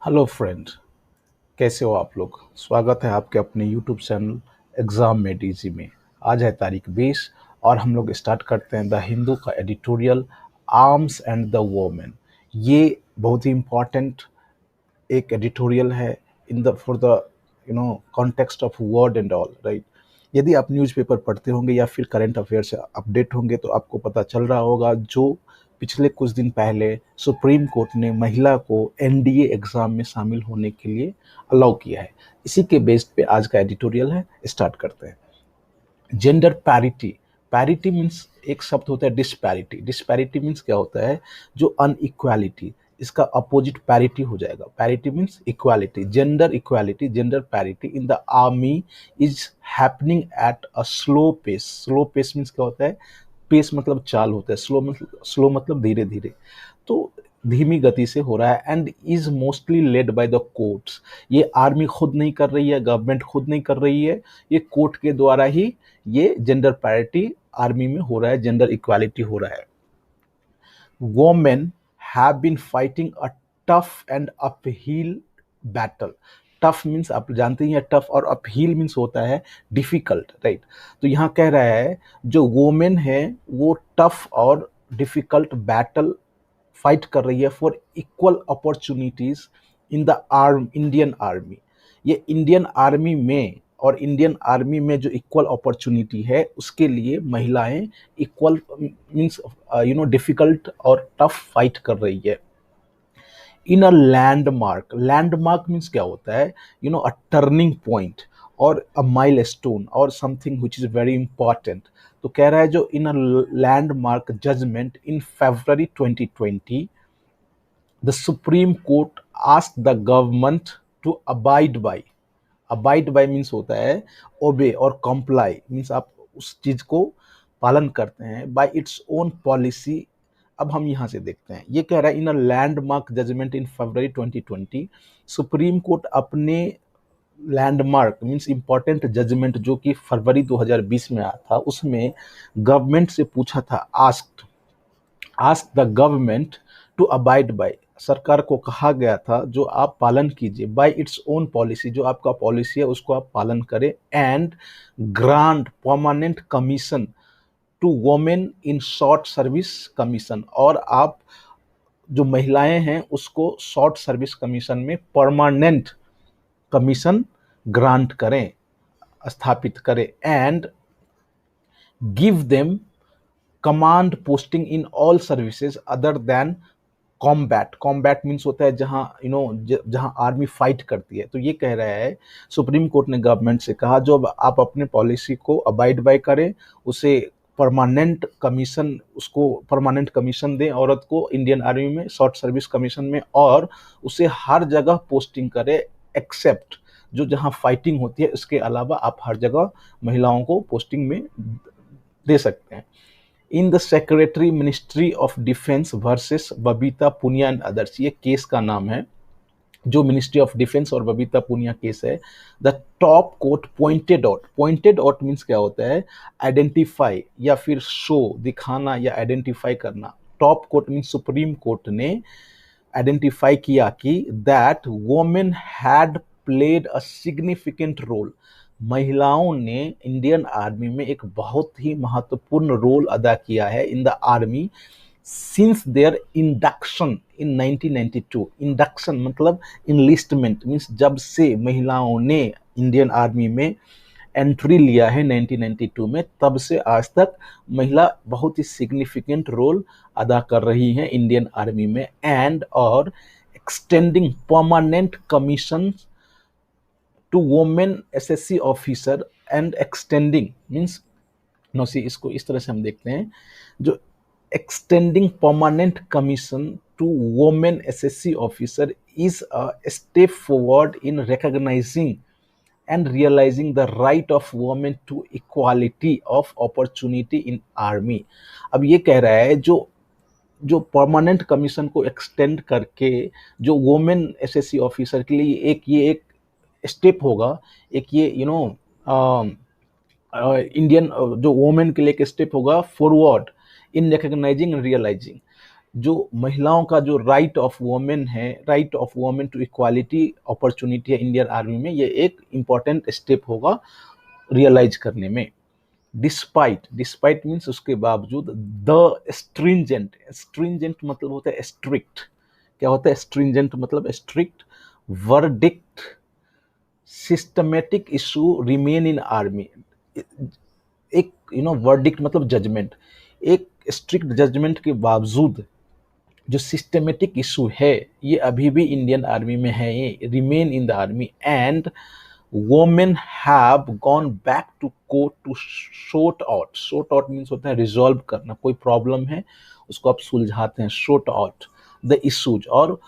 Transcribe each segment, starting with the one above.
Hello friend. कैसे हो आप लोग? स्वागत है आपके अपने YouTube channel exam made easy में। आज है तारीख 20 और हम लोग स्टार्ट करते हैं द हिंदू का editorial arms and the women. ये बहुत ही इम्पॉर्टेंट एक एडिटोरियल है in the for the context of word and all, right. यदि आप न्यूज़पेपर पढ़ते होंगे या फिर करंट अफेयर से अपडेट होंगे तो आपको पता चल रहा होगा जो पिछले कुछ दिन पहले सुप्रीम कोर्ट ने महिला को एनडीए एग्जाम में शामिल होने के लिए अलाउ किया है। इसी के बेस्ड पे आज का एडिटोरियल है, स्टार्ट करते हैं। Gender parity. पैरिटी मीन्स एक शब्द होता है डिस्पैरिटी। डिस्पैरिटी मीन्स क्या होता है? जो अनइक्वालिटी, इसका अपोजिट पैरिटी हो जाएगा। Parity means equality. Gender equality, gender parity in the army is happening at a slow pace. Slow pace means क्या होता है? पेस मतलब चाल होता है, स्लो मतलब धीरे धीरे। तो धीमी गति से हो रहा है and is mostly led by the courts. ये आर्मी खुद नहीं कर रही है, गवर्नमेंट खुद नहीं कर रही है, ये कोर्ट के द्वारा ही ये जेंडर पैरिटी आर्मी में हो रहा है, जेंडर इक्वालिटी हो रहा है। Women have been fighting a tough and uphill battle. Tough means आप जानते ही हैं टफ, और अपहिल मीन्स होता है डिफिकल्ट, राइट। तो यहाँ कह रहा है जो वोमेन है वो टफ और डिफिकल्ट बैटल फाइट कर रही है for equal opportunities in the Indian army. ये इंडियन आर्मी में, और इंडियन आर्मी में जो इक्वल अपॉर्चुनिटी है उसके लिए महिलाएं इक्वल मीन्स डिफिकल्ट और टफ फाइट कर रही है। In a landmark. Landmark means क्या होता है? अ टर्निंग पॉइंट और अ माइलस्टोन और something which is very important. तो कह रहा है जो in a landmark judgment in February 2020 the Supreme Court asked the government to abide by। Abide by means होता है ओबे, और कंप्लाई मीन्स आप उस चीज को पालन करते हैं बाय इट्स ओन पॉलिसी। अब हम यहां से देखते हैं, ये कह रहा है in a landmark judgment in February 2020 supreme court अपने लैंडमार्क मीन्स इंपॉर्टेंट जजमेंट जो कि फरवरी 2020 में आया था उसमें गवर्नमेंट से पूछा था, ask the government to abide by. सरकार को कहा गया था जो आप पालन कीजिए बाय इट्स ओन पॉलिसी, जो आपका पॉलिसी है उसको आप पालन करें, and grant permanent commission to women in short service commission. और आप जो महिलाएं हैं उसको शॉर्ट सर्विस कमीशन में परमानेंट कमीशन ग्रांट करें, स्थापित करें, and give them command posting in all services other than combat. Combat means होता है जहां जहां आर्मी फाइट करती है। तो ये कह रहा है सुप्रीम कोर्ट ने गवर्नमेंट से कहा जो आप अपने पॉलिसी को अबाइड बाय करें, उसे परमानेंट कमीशन, उसको परमानेंट कमीशन दें औरत को इंडियन आर्मी में शॉर्ट सर्विस कमीशन में, और उसे हर जगह पोस्टिंग करें एक्सेप्ट जो जहां फाइटिंग होती है, इसके अलावा आप हर जगह महिलाओं को पोस्टिंग में दे सकते हैं। In the secretary ministry of defence versus Babita Punia and others, ये केस का नाम है जो मिनिस्ट्री ऑफ डिफेंस और बबीता पुनिया केस है। The top court pointed out means क्या होता है? आइडेंटिफाई या फिर शो, दिखाना या आइडेंटिफाई करना। Top court means supreme court ने आइडेंटिफाई किया कि that women had played a significant role. महिलाओं ने इंडियन आर्मी में एक बहुत ही महत्वपूर्ण रोल अदा किया है in the army since their induction in 1992। Induction मतलब इनलिस्टमेंट मीन्स जब से महिलाओं ने इंडियन आर्मी में एंट्री लिया है 1992 में, तब से आज तक महिला बहुत ही सिग्निफिकेंट रोल अदा कर रही हैं इंडियन आर्मी में, एंड और extending permanent commission to women SSC officer and extending means no see, इसको इस तरह से हम देखते हैं जो extending permanent commission to women SSC officer is a step forward in recognizing and realizing the right of women to equality of opportunity in army। अब ये कह रहा है जो जो परमानेंट कमीशन को एक्सटेंड करके जो वोमेन एसएससी ऑफिसर के लिए ये एक स्टेप होगा, एक ये इंडियन जो वोमेन के लिए एक स्टेप होगा forward in recognising and realising. जो महिलाओं का जो राइट ऑफ वुमेन है, right of women to equality opportunity है इंडियन आर्मी में, ये एक इम्पॉर्टेंट स्टेप होगा रियलाइज करने में। डिस्पाइट, डिस्पाइट मीन्स उसके बावजूद, द स्ट्रिंजेंट, स्ट्रिंजेंट मतलब होता है स्ट्रिक्ट। क्या होता है स्ट्रिंजेंट मतलब strict. Verdict, systematic issue remain in army. एक वर्डिक्ट मतलब जजमेंट, एक स्ट्रिक्ट जजमेंट के बावजूद जो सिस्टमेटिक इशू है ये अभी भी इंडियन आर्मी में है, ये remain in the army. And women have gone back to court to sort out, sort out means होता है रिजॉल्व करना, कोई प्रॉब्लम है उसको आप सुलझाते हैं, शॉर्ट आउट द इशूज। और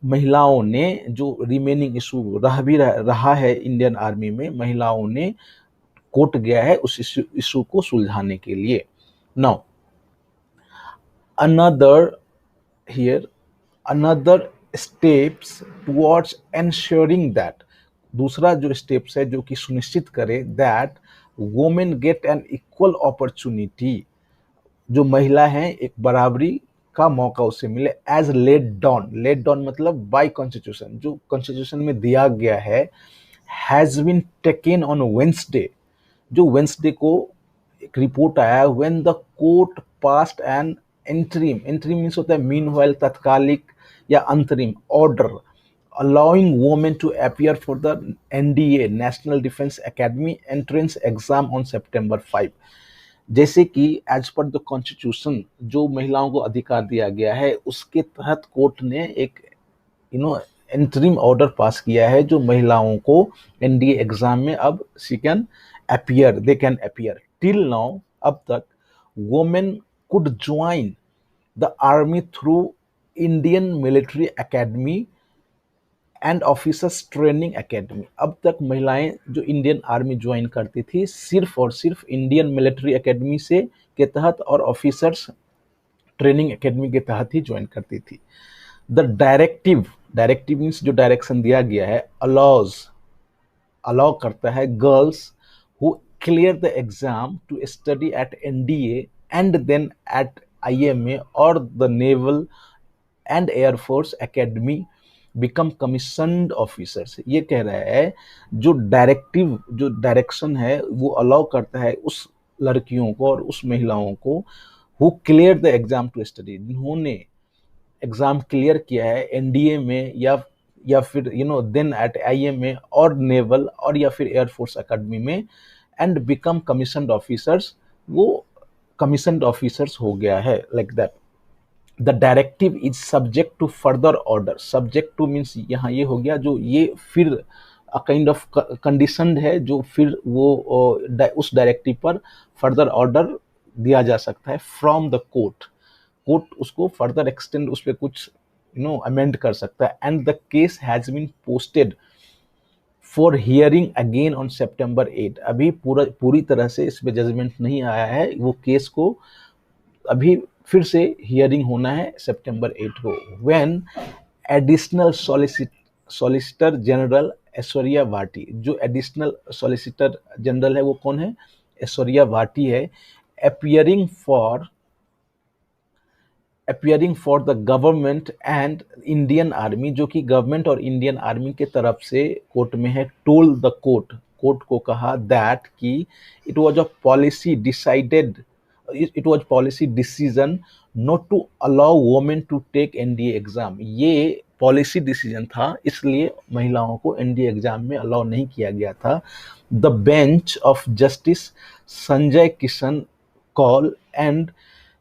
महिलाओं ने जो रिमेनिंग इशू रहा है इंडियन आर्मी में, महिलाओं ने कोर्ट गया है उस इशू को सुलझाने के लिए। Now another here another steps towards ensuring that, दूसरा जो स्टेप्स है जो कि सुनिश्चित करे that women get an equal opportunity, जो महिला हैं एक बराबरी का मौका उसे मिले, as laid down, laid down मतलब बाय कॉन्स्टिट्यूशन, जो कॉन्स्टिट्यूशन में दिया गया है, has been taken on Wednesday, जो वेंसडे को एक रिपोर्ट आया, when the court passed an interim, interim means होता है मीनवाइल, तत्कालिक या अंतरिम order, allowing women to appear for the NDA national defence academy entrance exam on September 5। जैसे कि एज पर द कॉन्स्टिट्यूशन जो महिलाओं को अधिकार दिया गया है उसके तहत कोर्ट ने एक इंटरिम ऑर्डर पास किया है, जो महिलाओं को एनडीए एग्जाम में अब she can appear, they can appear. Till now अब तक women could join the army through Indian military academy and officers training academy. अब तक महिलाएं जो इंडियन आर्मी ज्वाइन करती थी सिर्फ और सिर्फ इंडियन मिलिट्री एकेडमी से के तहत और ऑफिसर्स ट्रेनिंग एकेडमी के तहत ही ज्वाइन करती थी। द डायरेक्टिव, डायरेक्टिव मीन्स जो डायरेक्शन दिया गया है, अलाउ करता है girls who clear the exam to study at NDA and then at IMA और the naval and air force academy become commissioned officers. ये कह रहा है जो डायरेक्टिव, जो डायरेक्शन है वो अलाउ करता है उस लड़कियों को और उस महिलाओं को who clear the exam to study, जिन्होंने एग्जाम क्लियर किया है एनडीए में या फिर देन एट आईएमए और नेवल और या फिर एयरफोर्स एकेडमी में, एंड बिकम कमीशन्ड ऑफिसर्स, वो कमीशन्ड ऑफिसर्स हो गया है, like that. The directive is subject to further order, subject to means यहाँ ये हो गया जो ये फिर काइंड ऑफ कंडीशन है, जो फिर वो उस डायरेक्टिव पर फर्दर ऑर्डर दिया जा सकता है फ्रॉम द कोर्ट, कोर्ट उसको फर्दर एक्सटेंड उस पर कुछ अमेंड कर सकता है। And the case has been posted for hearing again on September 8। अभी पूरी तरह से इस पे जजमेंट नहीं आया है, वो केस को अभी फिर से हियरिंग होना है सितंबर 8 को। When additional solicitor general Aishwarya Bhati, जो एडिशनल सॉलिसिटर जनरल है वो कौन है, ऐश्वर्या भाटी है, appearing for the government and Indian army, जो कि गवर्नमेंट और इंडियन आर्मी के तरफ से कोर्ट में है, टोल्ड द कोर्ट, कोर्ट को कहा दैट कि it was a policy decision not to allow women to take NDA exam. ये पॉलिसी डिसीजन था, इसलिए महिलाओं को एनडीए एग्जाम में अलाउ नहीं किया गया था। The bench of justice Sanjay Kishan Kaul and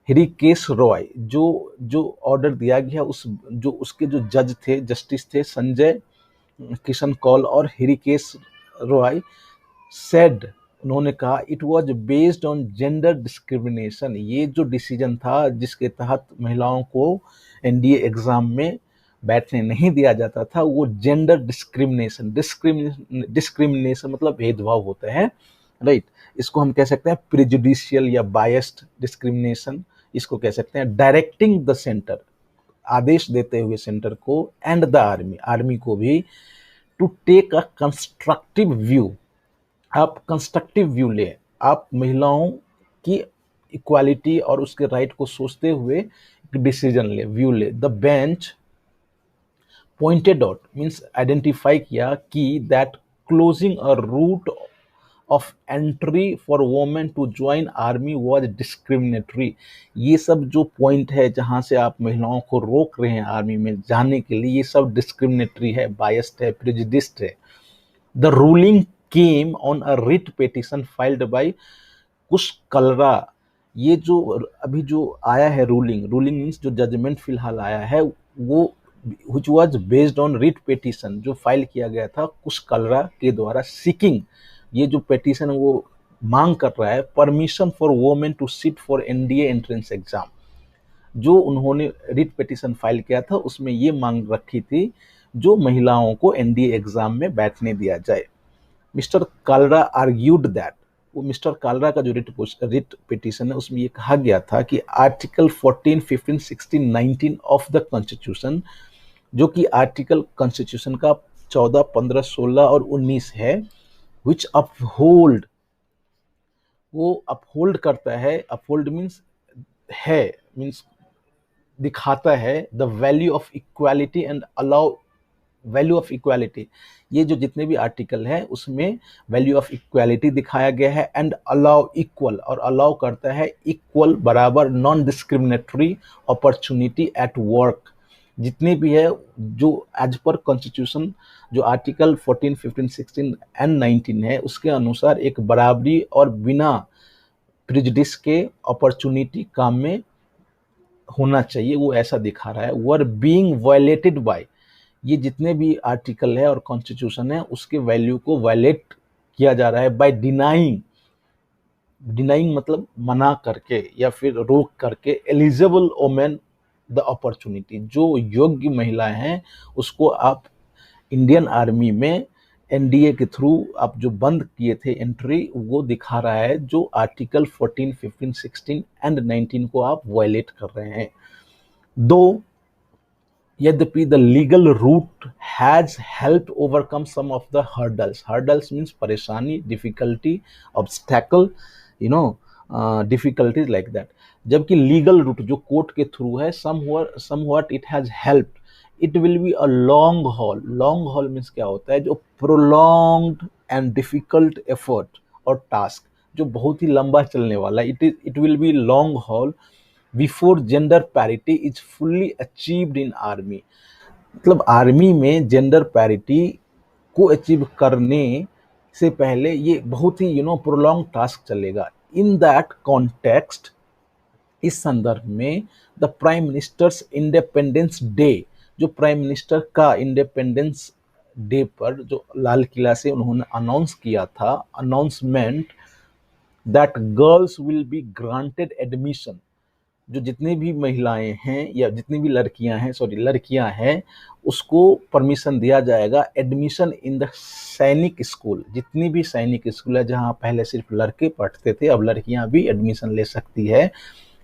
Hrishikesh Roy, जो ऑर्डर दिया गया उसके जो जज थे, जस्टिस थे संजय किशन कौल और हृकेश रॉय, सेड, उन्होंने कहा it was based on gender discrimination, ये जो डिसीजन था जिसके तहत महिलाओं को एनडीए एग्जाम में बैठने नहीं दिया जाता था, वो जेंडर डिस्क्रिमिनेशन, डिस्क्रिमिनेशन मतलब भेदभाव होता है, राइट। इसको हम कह सकते हैं प्रेजुडिशियल या बायस्ड डिस्क्रिमिनेशन, इसको कह सकते हैं। डायरेक्टिंग द सेंटर, आदेश देते हुए सेंटर को, एंड द आर्मी को भी, to take a constructive view, आप कंस्ट्रक्टिव व्यू लें, आप महिलाओं की इक्वालिटी और उसके राइट को सोचते हुए डिसीजन ले, व्यू ले। The bench pointed out means identify किया कि that closing a route of entry for women to join army was discriminatory. ये सब जो पॉइंट है जहां से आप महिलाओं को रोक रहे हैं आर्मी में जाने के लिए, ये सब डिस्क्रिमिनेटरी है, बायस्ड है, प्रेजुडिस्ड है। The ruling came on a writ petition filed by Kush Kalra. ये जो अभी जो आया है रूलिंग, रूलिंग मीन्स जो जजमेंट फिलहाल आया है वो which was based on writ petition जो फाइल किया गया था कुश कलरा के द्वारा, सीकिंग, ये जो पिटीशन वो मांग कर रहा है permission for women to sit for NDA entrance exam. जो उन्होंने रिट पिटीशन फाइल किया था उसमें ये मांग रखी थी जो महिलाओं को एनडीए एग्जाम में बैठने दिया जाए। मिस्टर कालरा आर्ग्यूड दैट, वो मिस्टर कालरा का जो रिट पिटीशन है उसमें ये कहा गया था कि आर्टिकल 14, 15, 16, 19 ऑफ द कॉन्स्टिट्यूशन, जो कि आर्टिकल कॉन्स्टिट्यूशन का 14, 15, 16 और 19 है, विच अपहोल्ड, वो अपहोल्ड करता है, अपहोल्ड मीन्स है, मीन्स दिखाता है the value of equality and allow value of equality. ये जो जितने भी आर्टिकल हैं उसमें वैल्यू ऑफ इक्वालिटी दिखाया गया है एंड अलाउ इक्वल, और अलाउ करता है इक्वल बराबर non discriminatory opportunity at work. जितने भी है जो एज पर कॉन्स्टिट्यूशन जो आर्टिकल 14, 15, 16 एंड 19 है उसके अनुसार एक बराबरी और बिना प्रिजुडिस के अपॉर्चुनिटी काम में होना चाहिए, वो ऐसा दिखा रहा है। वर बीइंग वायलेटेड बाय, ये जितने भी आर्टिकल है और कॉन्स्टिट्यूशन है उसके वैल्यू को वायलेट किया जा रहा है बाय डिनाइंग, डिनाइंग मतलब मना करके या फिर रोक करके, एलिजिबल वोमेन द अपॉर्चुनिटी, जो योग्य महिलाएं हैं उसको आप इंडियन आर्मी में एनडीए के थ्रू आप जो बंद किए थे एंट्री, वो दिखा रहा है जो आर्टिकल 14, 15, 16 एंड 19 को आप वायलेट कर रहे हैं। दो यद्यपि the legal route has help overcome some of the hurdles, hurdles means परेशानी, difficulty, obstacle, you know, difficulties like that. जबकि लीगल रूट जो कोर्ट के थ्रू है, somewhat it has helped, it will be a long haul. Long haul means क्या होता है, जो prolonged and difficult effort और टास्क, जो बहुत ही लंबा चलने वाला, it will be long haul before gender parity is fully achieved in army. मतलब आर्मी में जेंडर पैरिटी को अचीव करने से पहले ये बहुत ही प्रोलॉन्ग टास्क चलेगा। इन दैट कॉन्टेक्स्ट, इस संदर्भ में the prime ministers independence day, जो प्राइम मिनिस्टर का इंडिपेंडेंस डे पर जो लाल किला से उन्होंने अनाउंस किया था, announcement that girls will be granted admission, जो जितनी भी महिलाएं हैं या जितनी भी लड़कियां हैं उसको परमिशन दिया जाएगा एडमिशन इन द सैनिक स्कूल। जितनी भी सैनिक स्कूल है जहां पहले सिर्फ लड़के पढ़ते थे अब लड़कियां भी एडमिशन ले सकती है,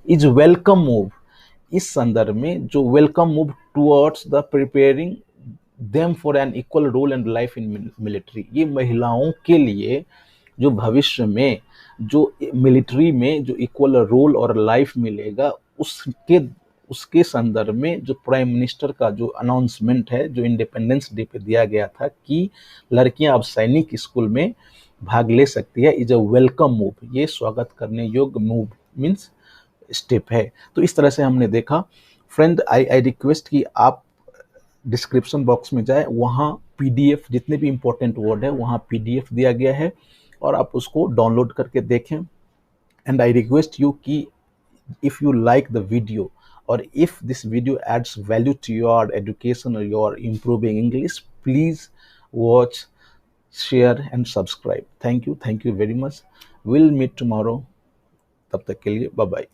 इज वेलकम मूव। इस संदर्भ में जो welcome move towards the preparing them for an equal role and life in military, ये महिलाओं के लिए जो भविष्य में जो मिलिट्री में जो इक्वल रोल और लाइफ मिलेगा उसके संदर्भ में जो प्राइम मिनिस्टर का जो अनाउंसमेंट है जो इंडिपेंडेंस डे पे दिया गया था कि लड़कियां अब सैनिक स्कूल में भाग ले सकती है, इज अ वेलकम मूव। ये स्वागत करने योग्य मूव मीन्स स्टेप है। तो इस तरह से हमने देखा। फ्रेंड, आई रिक्वेस्ट कि आप डिस्क्रिप्शन बॉक्स में जाए, वहाँ पीडीएफ जितने भी इंपॉर्टेंट वर्ड है वहाँ पीडीएफ दिया गया है और आप उसको डाउनलोड करके देखें। एंड आई रिक्वेस्ट यू कि if you like the video or if this video adds value to your education or your improving English, please watch, share and subscribe. Thank you very much. We'll meet tomorrow. तब तक के लिए bye bye.